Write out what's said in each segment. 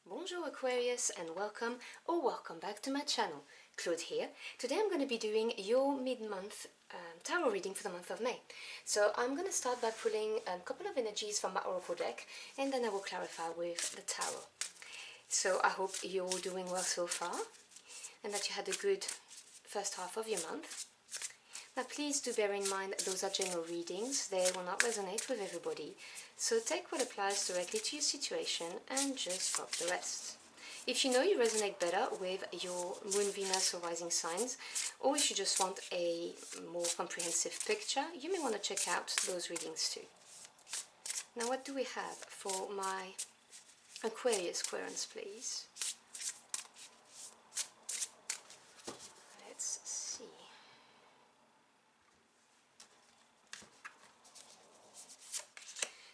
Bonjour Aquarius and welcome back to my channel. Claude here. Today I'm going to be doing your mid-month tarot reading for the month of May. So I'm going to start by pulling a couple of energies from my oracle deck and then I will clarify with the tarot. So I hope you're doing well so far and that you had a good first half of your month. Now please do bear in mind those are general readings, they will not resonate with everybody, so take what applies directly to your situation and just drop the rest. If you know you resonate better with your Moon, Venus or rising signs, or if you just want a more comprehensive picture, you may want to check out those readings too. Now what do we have for my Aquarius querents, please? Let's see.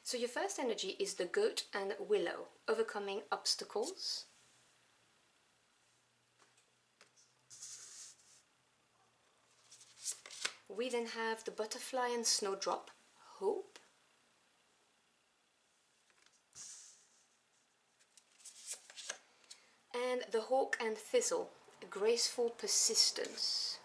So your first energy is the goat and willow, overcoming obstacles. We then have the butterfly and snowdrop, hope. And the hawk and thistle, graceful persistence.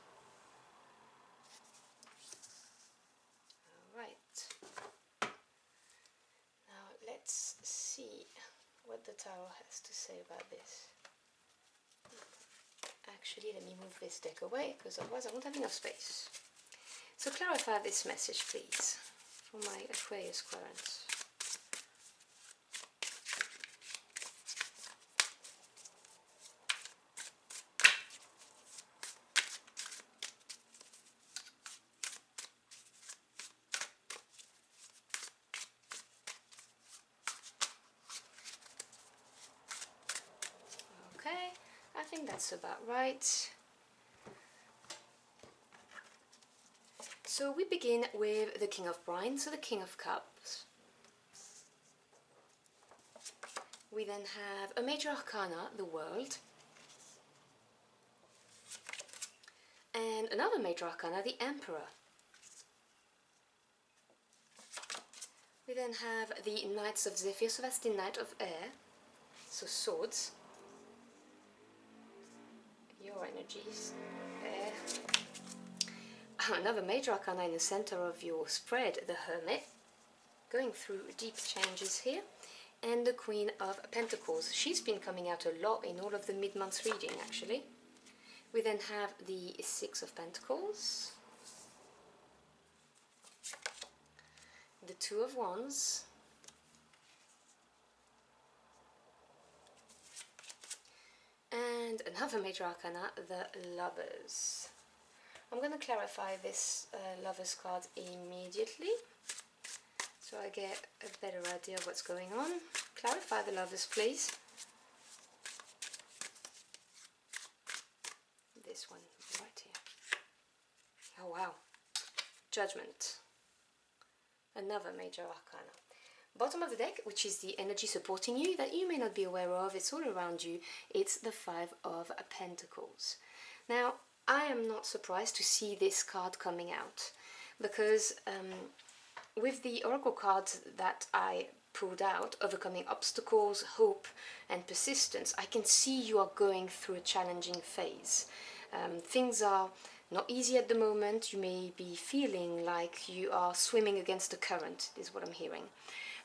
Let's see what the tarot has to say about this. Actually, let me move this deck away because otherwise I won't have enough space. So clarify this message, please, for my Aquarius querents. Okay, I think that's about right. So we begin with the King of Wands, so the King of Cups. We then have a major arcana, the World. And another major arcana, the Emperor. We then have the Knights of Zephyr, so that's the Knight of Air, so swords. Your energies, Air. Another major arcana in the center of your spread, the Hermit, going through deep changes here, and the Queen of Pentacles. She's been coming out a lot in all of the mid-month reading, actually. We then have the Six of Pentacles, the Two of Wands, and another major arcana, the Lovers. I'm going to clarify this Lovers card immediately, so I get a better idea of what's going on. Clarify the Lovers, please. This one right here. Oh wow. Judgment. Another major arcana. Bottom of the deck, which is the energy supporting you that you may not be aware of, it's all around you, it's the Five of Pentacles. Now, I am not surprised to see this card coming out because with the oracle cards that I pulled out, overcoming obstacles, hope and persistence, I can see you are going through a challenging phase. Things are not easy at the moment. You may be feeling like you are swimming against the current, is what I'm hearing.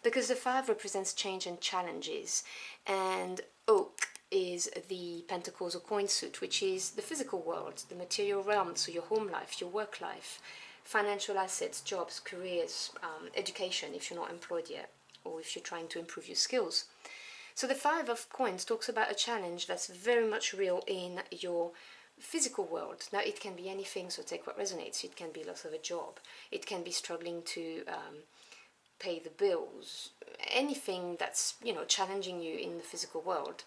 Because the Five represents change and challenges, and Oak is the Pentacles or coin suit, which is the physical world, the material realm, so your home life, your work life, financial assets, jobs, careers, education if you're not employed yet, or if you're trying to improve your skills. So the Five of Coins talks about a challenge that's very much real in your physical world. Now it can be anything, so take what resonates. It can be loss of a job, it can be struggling to pay the bills, anything that's, you know, challenging you in the physical world.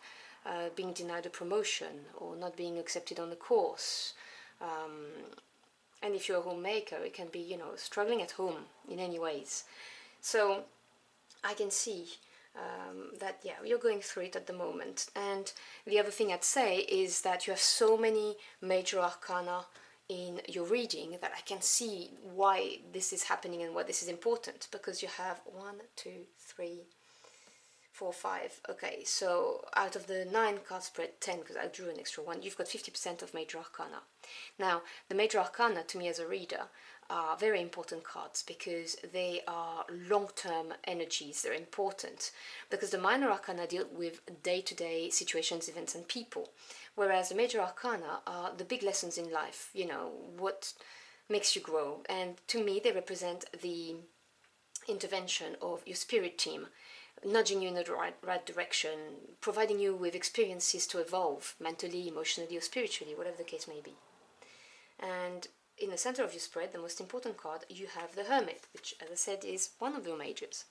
Being denied a promotion or not being accepted on the course, and if you're a homemaker, it can be, you know, struggling at home in any ways. So I can see that, yeah, you're going through it at the moment. And the other thing I'd say is that you have so many major arcana in your reading that I can see why this is happening and why this is important, because you have 1, 2, 3, 4, 5. Okay, so out of the 9 card spread, 10, because I drew an extra one, you've got 50% of major arcana. Now, the major arcana, to me as a reader, are very important cards because they are long-term energies. They're important because the minor arcana deal with day-to-day situations, events, and people, whereas the major arcana are the big lessons in life, you know, what makes you grow. And to me, they represent the intervention of your spirit team, nudging you in the right direction, providing you with experiences to evolve mentally, emotionally, or spiritually, whatever the case may be. And in the center of your spread, the most important card, you have the Hermit, which, as I said, is one of your majors.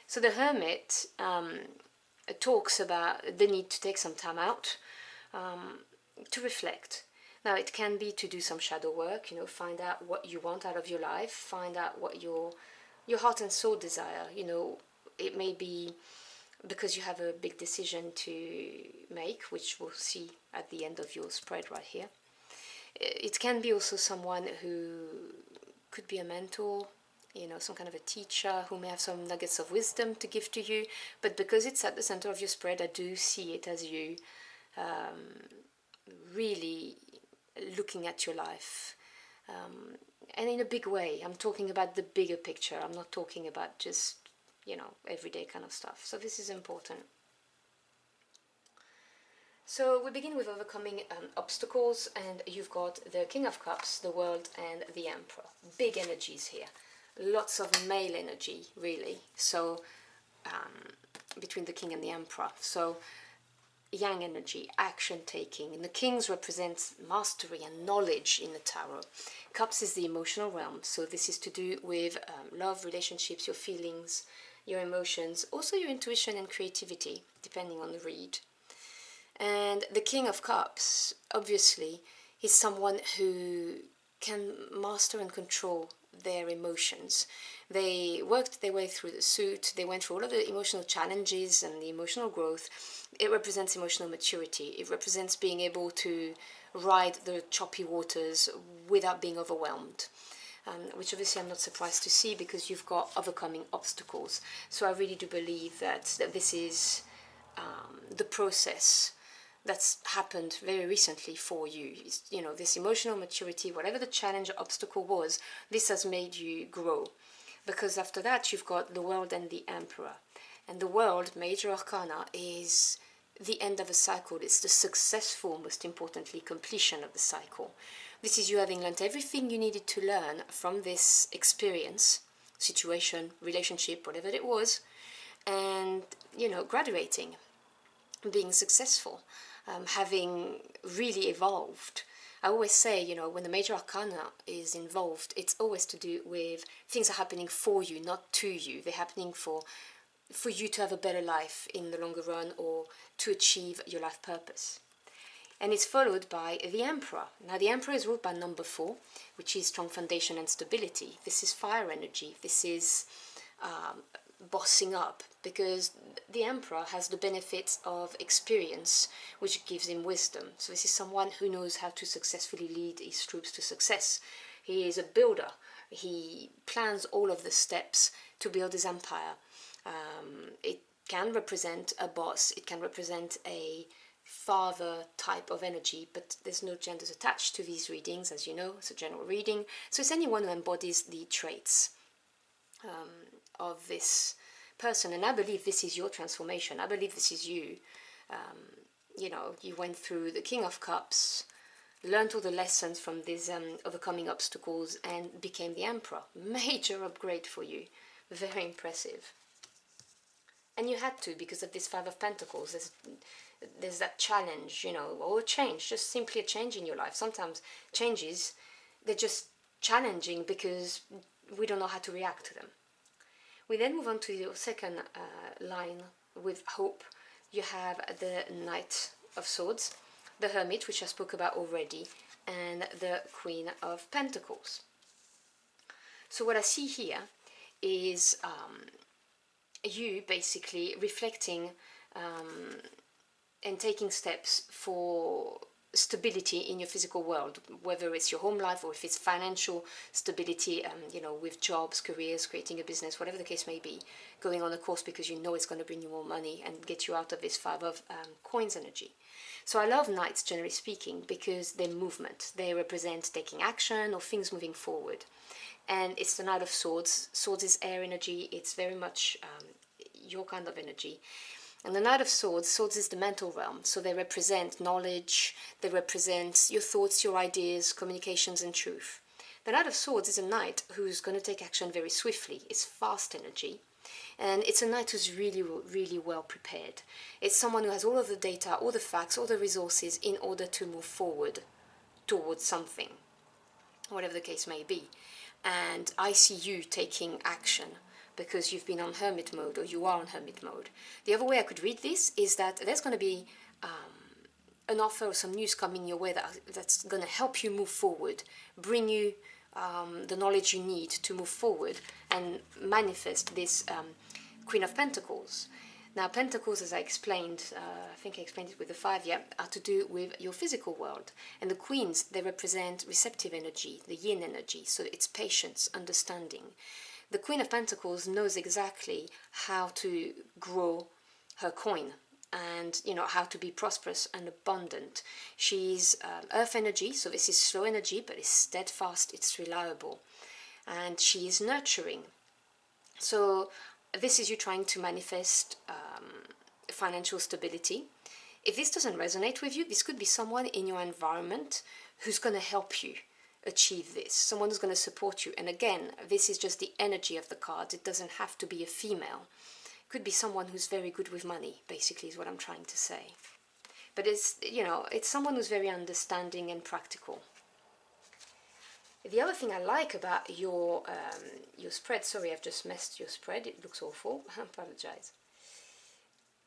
So the Hermit talks about the need to take some time out to reflect. Now, it can be to do some shadow work, you know, find out what you want out of your life, find out what your heart and soul desire, you know. It may be because you have a big decision to make, which we'll see at the end of your spread right here. It can be also someone who could be a mentor, you know, some kind of a teacher who may have some nuggets of wisdom to give to you, but because it's at the center of your spread, I do see it as you really looking at your life, and in a big way. I'm talking about the bigger picture. I'm not talking about just, you know, everyday kind of stuff. So this is important. So we begin with overcoming obstacles, and you've got the King of Cups, the World, and the Emperor. Big energies here. Lots of male energy, really. So between the King and the Emperor. So yang energy, action taking, and the Kings represents mastery and knowledge in the tarot. Cups is the emotional realm, so this is to do with love, relationships, your feelings, your emotions, also your intuition and creativity, depending on the read. And the King of Cups, obviously, is someone who can master and control their emotions. They worked their way through the suit, they went through all of the emotional challenges and the emotional growth. It represents emotional maturity. It represents being able to ride the choppy waters without being overwhelmed, which obviously I'm not surprised to see because you've got overcoming obstacles. So I really do believe that this is the process that's happened very recently for you. You know, this emotional maturity, whatever the challenge or obstacle was, this has made you grow. Because after that, you've got the World and the Emperor. And the World, major arcana, is the end of a cycle. It's the successful, most importantly, completion of the cycle. This is you having learned everything you needed to learn from this experience, situation, relationship, whatever it was, and, you know, graduating, being successful, having really evolved. I always say, you know, when the major arcana is involved, it's always to do with things are happening for you, not to you. They're happening for you to have a better life in the longer run or to achieve your life purpose. And it's followed by the Emperor. Now, the Emperor is ruled by number 4, which is strong foundation and stability. This is fire energy. This is bossing up, because the Emperor has the benefits of experience, which gives him wisdom. So this is someone who knows how to successfully lead his troops to success. He is a builder. He plans all of the steps to build his empire. It can represent a boss, it can represent a father type of energy, but there's no genders attached to these readings, as you know. It's a general reading, so it's anyone who embodies the traits of this person. And I believe this is your transformation. I believe this is you. You know, you went through the King of Cups, learned all the lessons from these overcoming obstacles, and became the Emperor. Major upgrade for you. Very impressive. And you had to, because of this Five of Pentacles. There's that challenge, you know, or a change, just simply a change in your life. Sometimes changes, they're just challenging because we don't know how to react to them. We then move on to your second line with hope. You have the Knight of Swords, the Hermit, which I spoke about already, and the Queen of Pentacles. So what I see here is you basically reflecting and taking steps for stability in your physical world, whether it's your home life or if it's financial stability, you know, with jobs, careers, creating a business, whatever the case may be, going on a course because you know it's going to bring you more money and get you out of this Five of Coins energy. So I love Knights, generally speaking, because they're movement. They represent taking action or things moving forward. And it's the Knight of Swords. Swords is air energy. It's very much your kind of energy. And the Knight of Swords, Swords is the mental realm, so they represent knowledge, they represent your thoughts, your ideas, communications and truth. The Knight of Swords is a knight who's going to take action very swiftly. It's fast energy, and it's a knight who's really, really well prepared. It's someone who has all of the data, all the facts, all the resources in order to move forward towards something, whatever the case may be. And I see you taking action, because you've been on hermit mode, or you are on hermit mode. The other way I could read this is that there's going to be an offer or some news coming your way that's going to help you move forward, bring you the knowledge you need to move forward and manifest this Queen of Pentacles. Now, Pentacles, as I explained, I think I explained it with the 5, yeah, are to do with your physical world. And the Queens, they represent receptive energy, the yin energy, so it's patience, understanding. The Queen of Pentacles knows exactly how to grow her coin and, you know, how to be prosperous and abundant. She's earth energy, so this is slow energy, but it's steadfast, it's reliable. And she is nurturing. So this is you trying to manifest financial stability. If this doesn't resonate with you, this could be someone in your environment who's going to help you achieve this, someone who's going to support you. And again, this is just the energy of the card. It doesn't have to be a female. It could be someone who's very good with money, basically, is what I'm trying to say. But it's, you know, it's someone who's very understanding and practical. The other thing I like about your spread, sorry, I've just messed your spread, it looks awful, I apologize.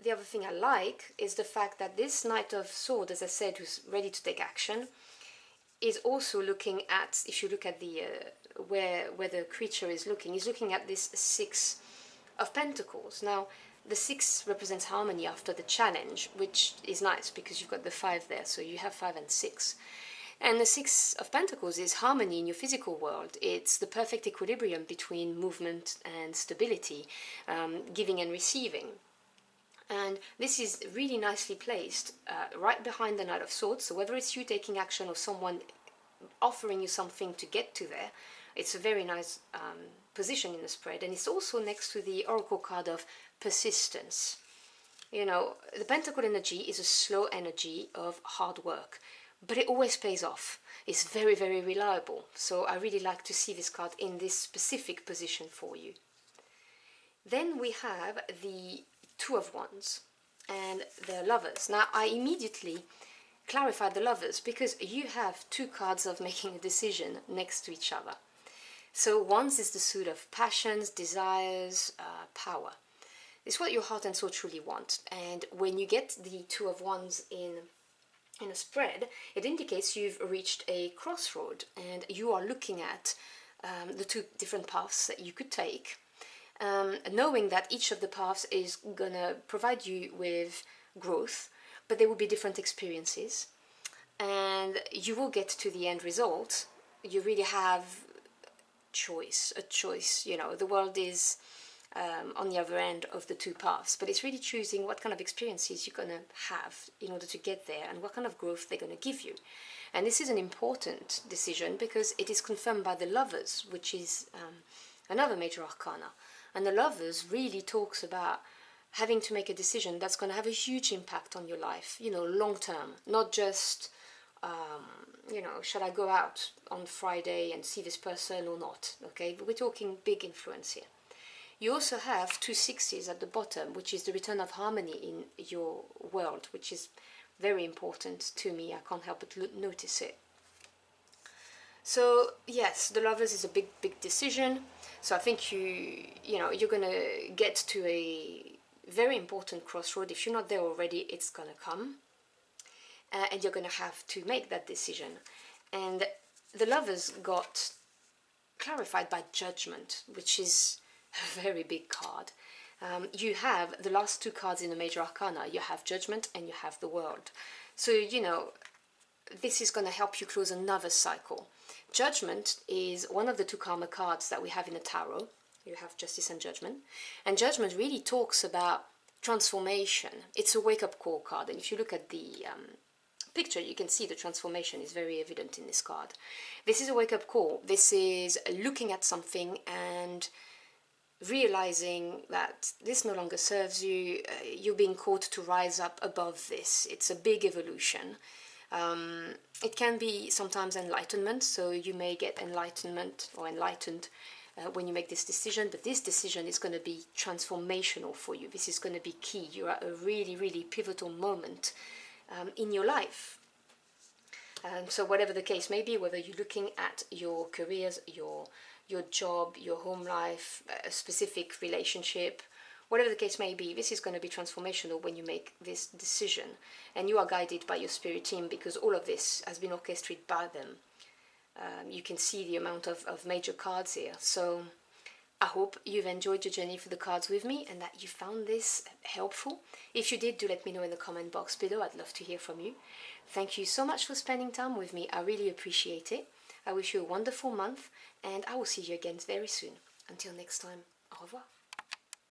The other thing I like is the fact that this Knight of Swords, as I said, who's ready to take action, is also looking at, if you look at the where the creature is looking, he's looking at this 6 of Pentacles. Now, the 6 represents harmony after the challenge, which is nice because you've got the 5 there, so you have 5 and 6. And the 6 of Pentacles is harmony in your physical world. It's the perfect equilibrium between movement and stability, giving and receiving. And this is really nicely placed right behind the Knight of Swords. So whether it's you taking action or someone offering you something to get to there, it's a very nice position in the spread. And it's also next to the Oracle card of persistence. You know, the Pentacle energy is a slow energy of hard work, but it always pays off. It's very, very reliable. So I really like to see this card in this specific position for you. Then we have the 2 of Wands and the Lovers. Now, I immediately clarified the Lovers because you have 2 cards of making a decision next to each other. So Wands is the suit of passions, desires, power. It's what your heart and soul truly want. And when you get the 2 of Wands in a spread, it indicates you've reached a crossroad and you are looking at the 2 different paths that you could take. Knowing that each of the paths is gonna provide you with growth, but there will be different experiences, and you will get to the end result. You really have a choice. You know, the world is on the other end of the 2 paths, but it's really choosing what kind of experiences you're gonna have in order to get there, and what kind of growth they're gonna give you. And this is an important decision because it is confirmed by the Lovers, which is another major arcana. And the Lovers really talks about having to make a decision that's going to have a huge impact on your life, you know, long term. Not just, you know, shall I go out on Friday and see this person or not, okay? But we're talking big influence here. You also have 2 6s at the bottom, which is the return of harmony in your world, which is very important to me. I can't help but notice it. So yes, the Lovers is a big, big decision. So I think you know, you're gonna get to a very important crossroad. If you're not there already, it's gonna come, and you're gonna have to make that decision. And the Lovers got clarified by Judgment, which is a very big card. You have the last 2 cards in the major arcana. You have Judgment and you have the World. So, you know, this is going to help you close another cycle. Judgment is one of the two karma cards that we have in the tarot. You have Justice and Judgment. And Judgment really talks about transformation. It's a wake-up call card. And if you look at the picture, you can see the transformation is very evident in this card. This is a wake-up call. This is looking at something and realizing that this no longer serves you. You're being called to rise up above this. It's a big evolution. It can be sometimes enlightenment, so you may get enlightenment or enlightened when you make this decision, but this decision is going to be transformational for you. This is going to be key. You're at a really, really pivotal moment in your life. So whatever the case may be, whether you're looking at your careers, your job, your home life, a specific relationship, whatever the case may be, this is going to be transformational when you make this decision. And you are guided by your spirit team because all of this has been orchestrated by them. You can see the amount of major cards here. So I hope you've enjoyed your journey through the cards with me and that you found this helpful. If you did, do let me know in the comment box below. I'd love to hear from you. Thank you so much for spending time with me. I really appreciate it. I wish you a wonderful month and I will see you again very soon. Until next time, au revoir.